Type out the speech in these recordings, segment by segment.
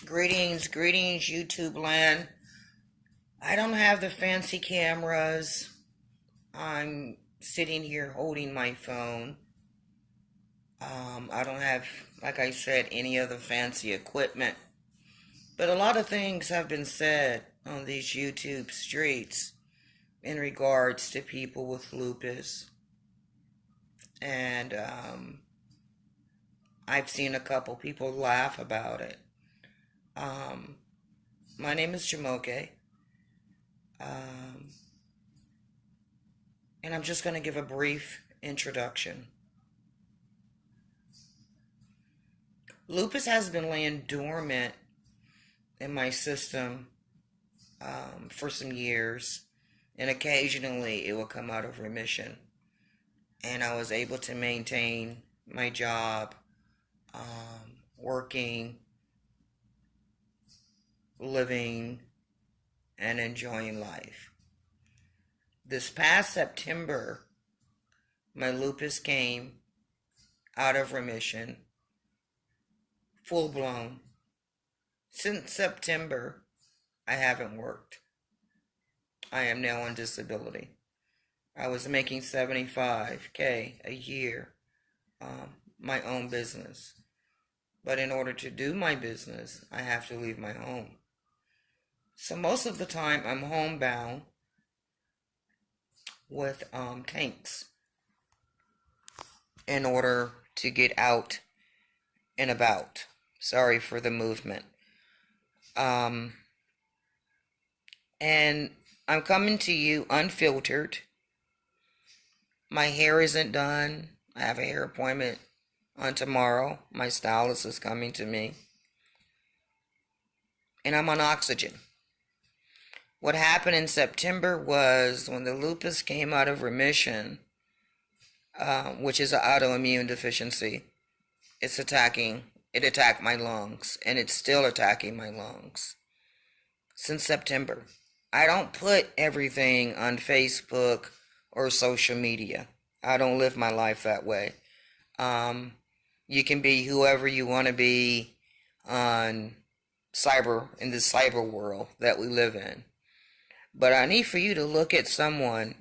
Greetings, YouTube land. I don't have the fancy cameras. I'm sitting here holding my phone. I don't have, like I said, any other fancy equipment. But a lot of things have been said on these YouTube streets in regards to people with lupus. And I've seen a couple people laugh about it. My name is Jamoke. And I'm just going to give a brief introduction. Lupus has been laying dormant in my system for some years, and occasionally it will come out of remission. And I was able to maintain my job, working, living, and enjoying life. This past September, my lupus came out of remission, full blown. Since September, I haven't worked. I am now on disability. I was making $75K a year, my own business. But in order to do my business, I have to leave my home. So most of the time, I'm homebound with tanks in order to get out and about. Sorry for the movement. And I'm coming to you unfiltered. My hair isn't done. I have a hair appointment on tomorrow. My stylist is coming to me. And I'm on oxygen. What happened in September was when the lupus came out of remission, which is an autoimmune deficiency, it attacked my lungs, and it's still attacking my lungs since September. I don't put everything on Facebook or social media. I don't live my life that way. You can be whoever you want to be in the cyber world that we live in. But I need for you to look at someone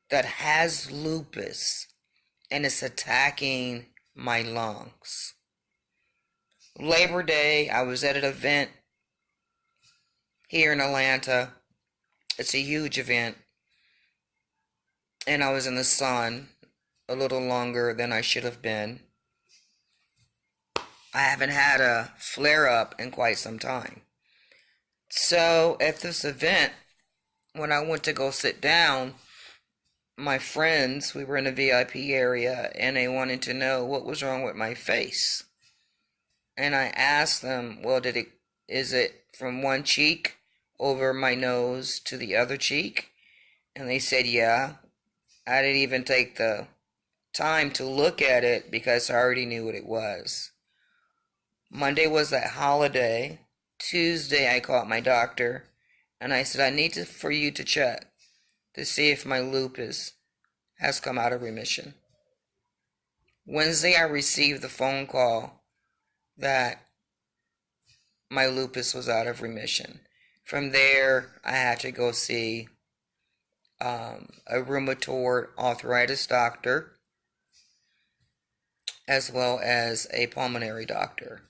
that has lupus and it's attacking my lungs. Labor Day, I was at an event here in Atlanta. It's a huge event. And I was in the sun a little longer than I should have been. I haven't had a flare-up in quite some time. So at this event, when I went to go sit down, my friends, we were in a VIP area, and they wanted to know what was wrong with my face. And I asked them, well, is it from one cheek over my nose to the other cheek? And they said, yeah. I didn't even take the time to look at it because I already knew what it was. Monday was that holiday. Tuesday, I called my doctor, and I said, I need for you to check to see if my lupus has come out of remission. Wednesday, I received the phone call that my lupus was out of remission. From there, I had to go see a rheumatoid arthritis doctor, as well as a pulmonary doctor.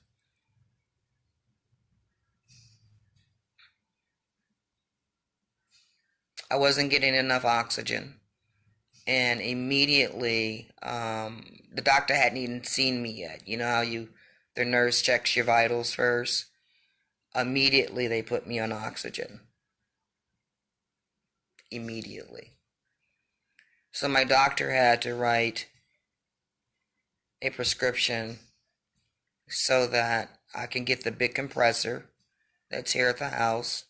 I wasn't getting enough oxygen, and immediately the doctor hadn't even seen me yet. You know how the nurse checks your vitals first? Immediately they put me on oxygen. Immediately. So my doctor had to write a prescription so that I can get the big compressor that's here at the house,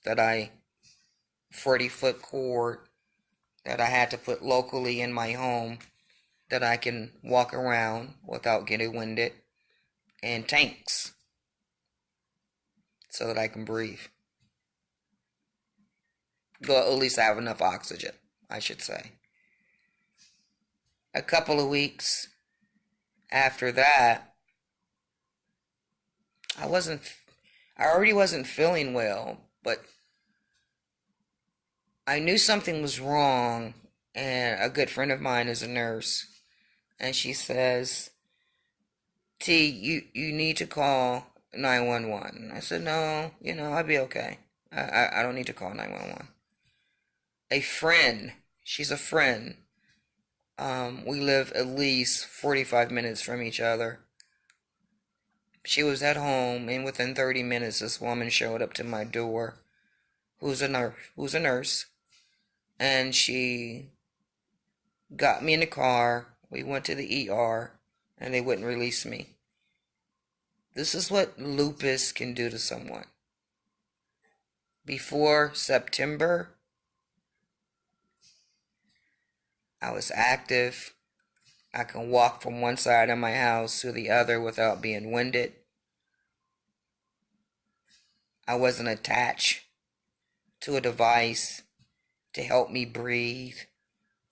40-foot cord that I had to put locally in my home that I can walk around without getting winded, and tanks so that I can breathe. Well, at least have enough oxygen, I should say. A couple of weeks after that, I wasn't I already wasn't feeling well, but I knew something was wrong. And a good friend of mine is a nurse, and she says, T, you need to call 911. I said, no, I'll be okay. I don't need to call 911. A friend, she's a friend. We live at least 45 minutes from each other. She was at home, and within 30 minutes, this woman showed up to my door, who's a nurse, and she got me in the car. We went to the ER, and they wouldn't release me. This is what lupus can do to someone. Before September, I was active. I can walk from one side of my house to the other without being winded. I wasn't attached to a device to help me breathe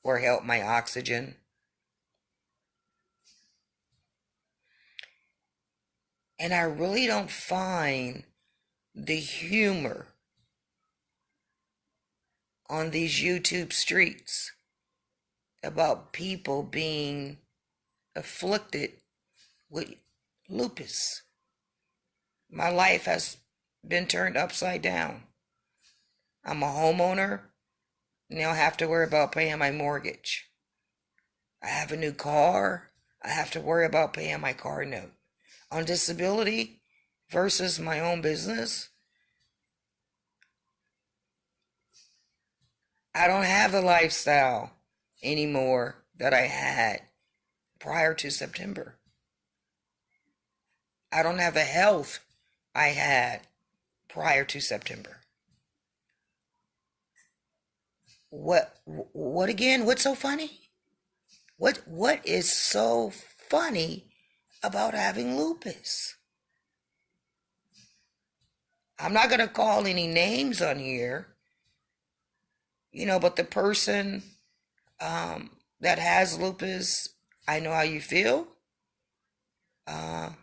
or help my oxygen. And I really don't find the humor on these YouTube streets about people being afflicted with lupus. My life has been turned upside down. I'm a homeowner. Now I have to worry about paying my mortgage. I have a new car. I have to worry about paying my car note. On disability versus my own business, I don't have the lifestyle anymore that I had prior to September. I don't have the health I had prior to September. What again? What's so funny? What is so funny about having lupus? I'm not going to call any names on here, but the person that has lupus, I know how you feel. I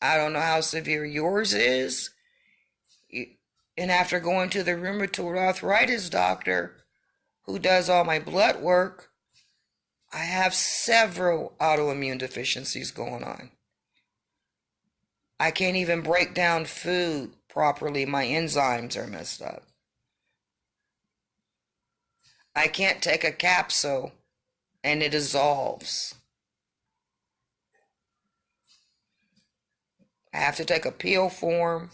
don't know how severe yours is. And after going to the rheumatoid arthritis doctor who does all my blood work, I have several autoimmune deficiencies going on. I can't even break down food properly. My enzymes are messed up. I can't take a capsule and it dissolves. I have to take a pill form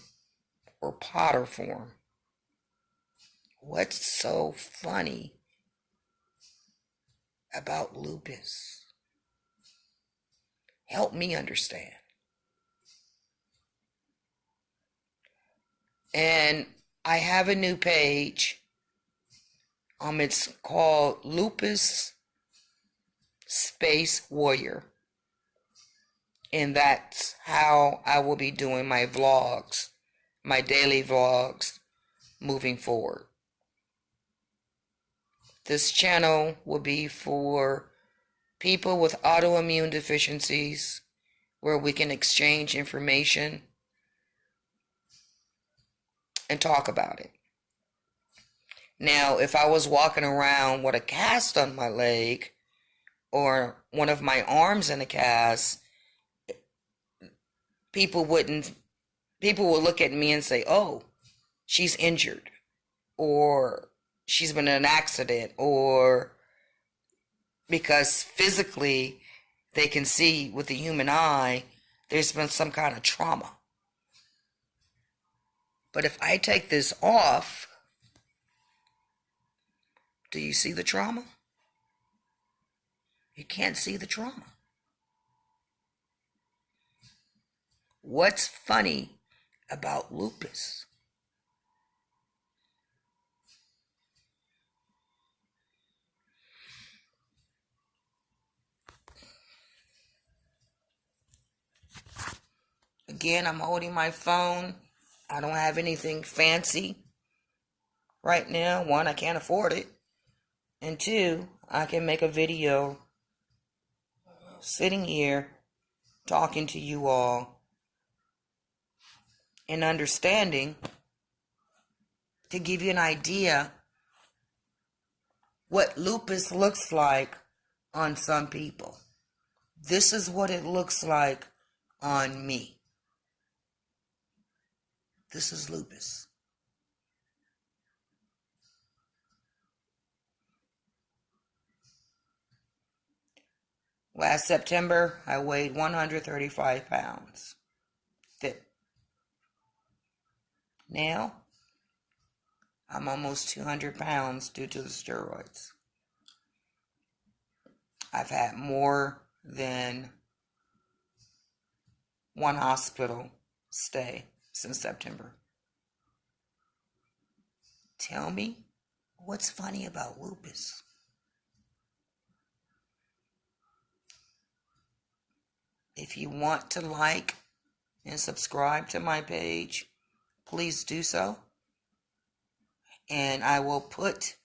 or powder form. What's so funny about lupus? Help me understand. And I have a new page. It's called Lupus Space Warrior. And that's how I will be doing my vlogs, my daily vlogs, moving forward. This channel will be for people with autoimmune deficiencies, where we can exchange information and talk about it. Now, if I was walking around with a cast on my leg or one of my arms in a cast, people would look at me and say, oh, she's injured, or she's been in an accident, or because physically they can see with the human eye there's been some kind of trauma. But if I take this off, do you see the trauma? You can't see the trauma. What's funny about lupus? Again, I'm holding my phone. I don't have anything fancy right now. One, I can't afford it. And two, I can make a video sitting here talking to you all and understanding to give you an idea what lupus looks like on some people. This is what it looks like on me. This is lupus. Last September, I weighed 135 pounds. Fit. Now, I'm almost 200 pounds due to the steroids. I've had more than one hospital stay since September. Tell me, what's funny about lupus? If you want to like and subscribe to my page, please do so. And I will put,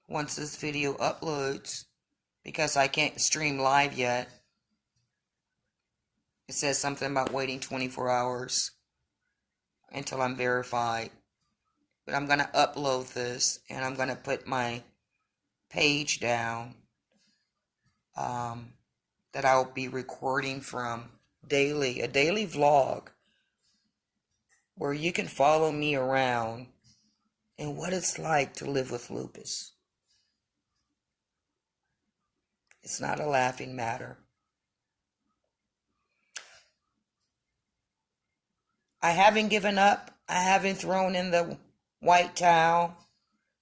once this video uploads, because I can't stream live yet, it says something about waiting 24 hours until I'm verified. But I'm going to upload this, and I'm going to put my page down that I'll be recording from daily, a daily vlog where you can follow me around and what it's like to live with lupus. It's not a laughing matter. I haven't given up. I haven't thrown in the white towel,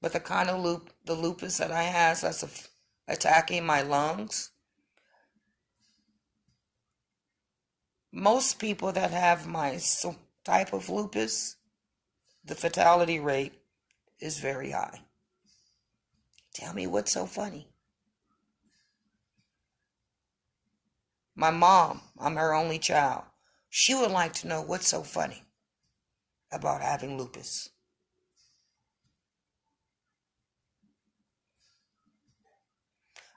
but the kind of the lupus that I have that's attacking my lungs. Most people that have my type of lupus, the fatality rate is very high. Tell me what's so funny. My mom, I'm her only child. She would like to know what's so funny about having lupus.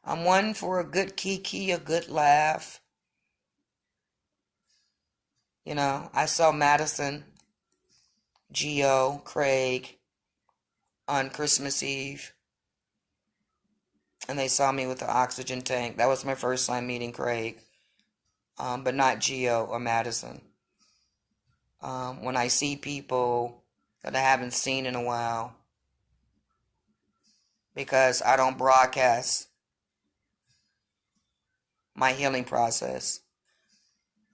I'm one for a good kiki, a good laugh. You know, I saw Madison, Gio, Craig on Christmas Eve, and they saw me with the oxygen tank. That was my first time meeting Craig, but not Gio or Madison. When I see people that I haven't seen in a while, because I don't broadcast my healing process.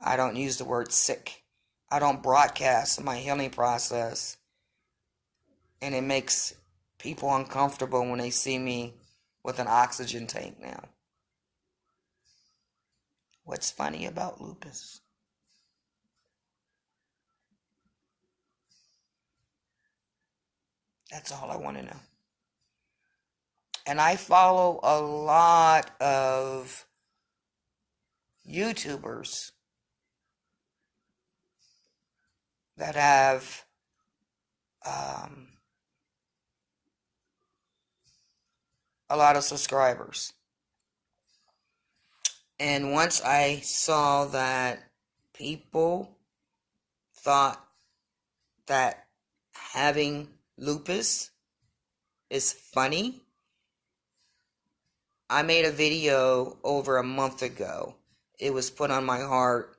I don't use the word sick. I don't broadcast my healing process. And it makes people uncomfortable when they see me with an oxygen tank now. What's funny about lupus? That's all I want to know. And I follow a lot of YouTubers that have a lot of subscribers. And once I saw that people thought that having lupus is funny, I made a video over a month ago. It was put on my heart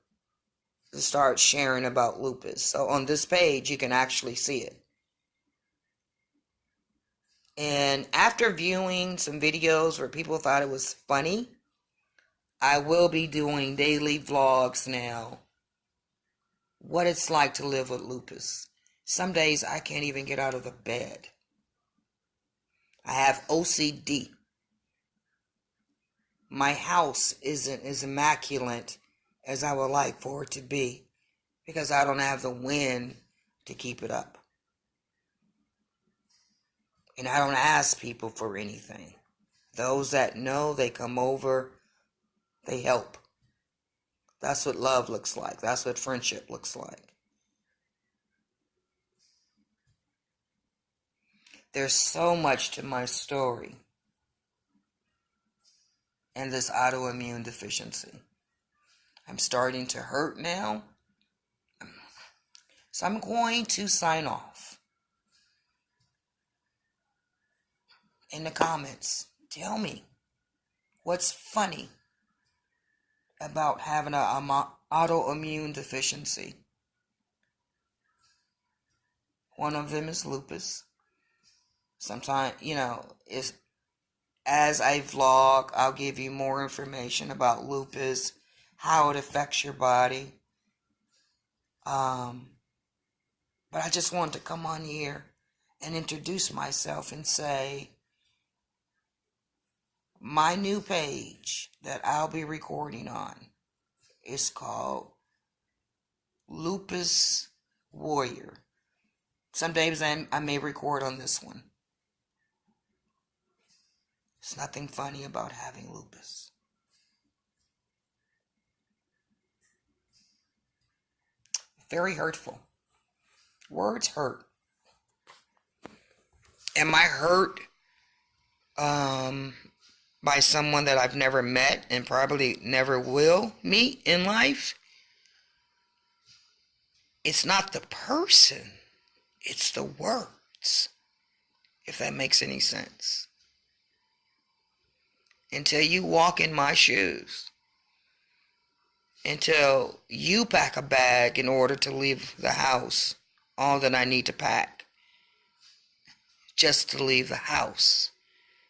to start sharing about lupus. So on this page, you can actually see it. And after viewing some videos where people thought it was funny, I will be doing daily vlogs now. What it's like to live with lupus. Some days I can't even get out of the bed. I have OCD. My house isn't as immaculate as I would like for it to be because I don't have the wind to keep it up. And I don't ask people for anything. Those that know, they come over, they help. That's what love looks like. That's what friendship looks like. There's so much to my story and this autoimmune deficiency. I'm starting to hurt now. So I'm going to sign off. In the comments, tell me what's funny about having an autoimmune deficiency. One of them is lupus. Sometimes, is as I vlog, I'll give you more information about lupus, how it affects your body. But I just wanted to come on here and introduce myself and say my new page that I'll be recording on is called Lupus Warrior. Some days I may record on this one. There's nothing funny about having lupus. Very hurtful. Words hurt. Am I hurt by someone that I've never met and probably never will meet in life? It's not the person, it's the words, if that makes any sense. Until you walk in my shoes, until you pack a bag in order to leave the house, all that I need to pack, just to leave the house,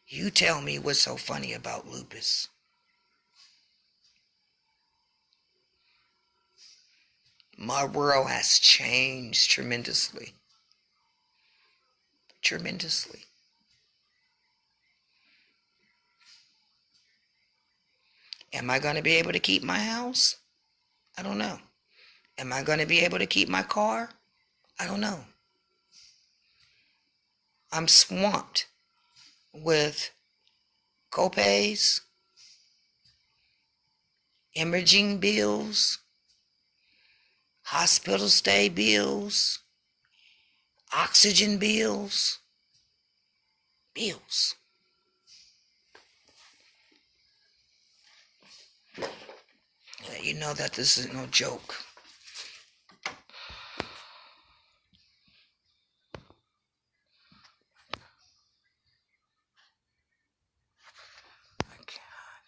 you tell me what's so funny about lupus. My world has changed tremendously. Tremendously. Am I going to be able to keep my house? I don't know. Am I going to be able to keep my car? I don't know. I'm swamped with copays, imaging bills, hospital stay bills, oxygen bills. You know that this is no joke.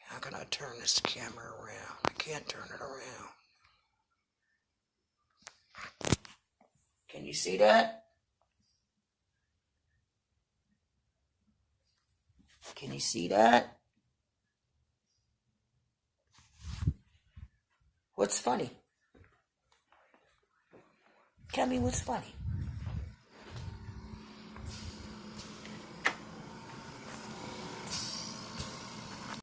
How can I turn this camera around? I can't turn it around. Can you see that? Can you see that? What's funny? Tell me what's funny.